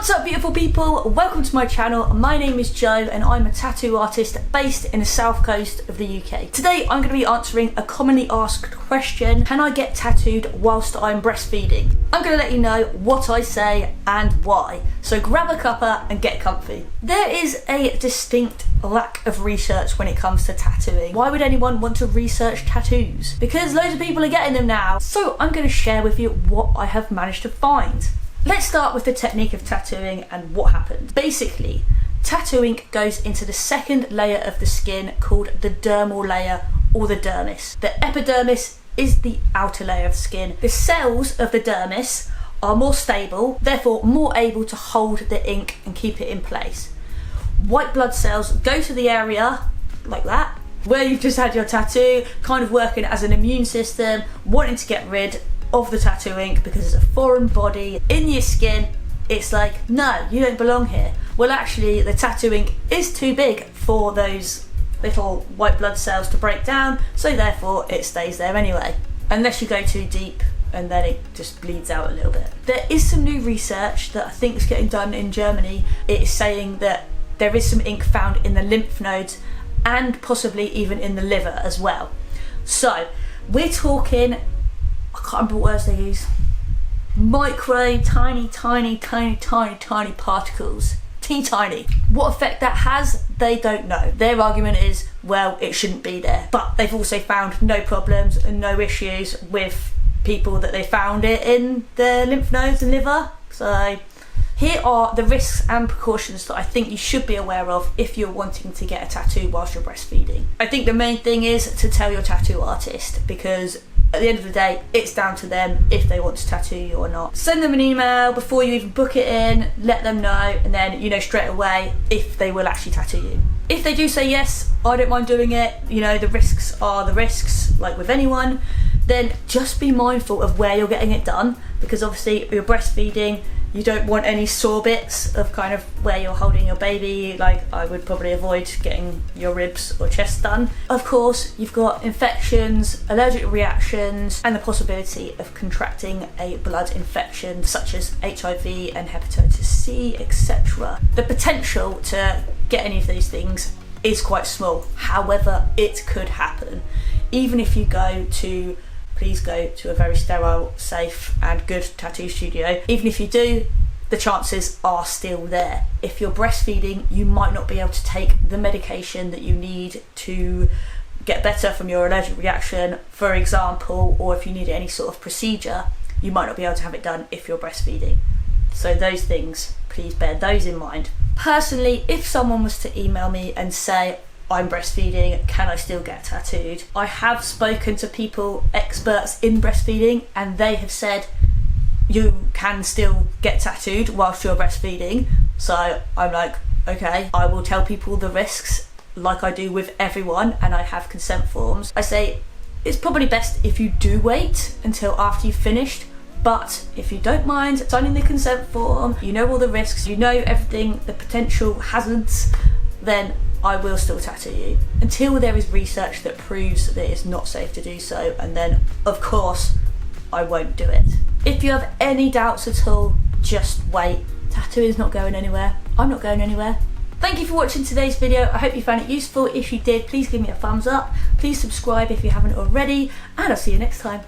What's up, beautiful people? Welcome to my channel. My name is Joe and I'm a tattoo artist based in the south coast of the UK. Today I'm going to be answering a commonly asked question: can I get tattooed whilst I'm breastfeeding? I'm going to let you know what I say and why. So grab a cuppa and get comfy. There is a distinct lack of research when it comes to tattooing. Why would anyone want to research tattoos? Because loads of people are getting them now. So I'm going to share with you what I have managed to find. Let's start with the technique of tattooing and what happens. Basically, tattoo ink goes into the second layer of the skin called the dermal layer or the dermis. The epidermis is the outer layer of skin. The cells of the dermis are more stable, therefore more able to hold the ink and keep it in place. White blood cells go to the area like that, where you've just had your tattoo, kind of working as an immune system, wanting to get rid of the tattoo ink because it's a foreign body in your skin. It's like, no, you don't belong here. Well, actually the tattoo ink is too big for those little white blood cells to break down, so therefore it stays there anyway, unless you go too deep and then it just bleeds out a little bit. There is some new research that I think is getting done in Germany. It is saying that there is some ink found in the lymph nodes and possibly even in the liver as well. So we're talking, I can't remember what words they use, micro, tiny particles. Teeny tiny. What effect that has, they don't know. Their argument is, well, it shouldn't be there. But they've also found no problems and no issues with people that they found it in their lymph nodes and liver. So here are the risks and precautions that I think you should be aware of if you're wanting to get a tattoo whilst you're breastfeeding. I think the main thing is to tell your tattoo artist, because at the end of the day, it's down to them if they want to tattoo you or not. Send them an email before you even book it in, let them know, and then you know straight away if they will actually tattoo you. If they do say yes, I don't mind doing it, you know, the risks are the risks, like with anyone, then just be mindful of where you're getting it done, because obviously you're breastfeeding, you don't want any sore bits of kind of where you're holding your baby. Like, I would probably avoid getting your ribs or chest done. Of course, you've got infections, allergic reactions, and the possibility of contracting a blood infection such as HIV and hepatitis C, etc. The potential to get any of these things is quite small. However, it could happen. Even if you please go to a very sterile, safe and good tattoo studio. Even if you do, the chances are still there. If you're breastfeeding, you might not be able to take the medication that you need to get better from your allergic reaction, for example, or if you need any sort of procedure, you might not be able to have it done if you're breastfeeding. So those things, please bear those in mind. Personally, if someone was to email me and say, I'm breastfeeding, can I still get tattooed? I have spoken to people, experts in breastfeeding, and they have said you can still get tattooed whilst you're breastfeeding. So I'm like, okay, I will tell people the risks like I do with everyone, and I have consent forms. I say it's probably best if you do wait until after you've finished, but if you don't mind signing the consent form, you know all the risks, you know everything, the potential hazards, then I will still tattoo you until there is research that proves that it's not safe to do so, and then of course I won't do it. If you have any doubts at all, just wait. Tattooing is not going anywhere. I'm not going anywhere. Thank you for watching today's video. I hope you found it useful. If you did, please give me a thumbs up. Please subscribe if you haven't already, and I'll see you next time.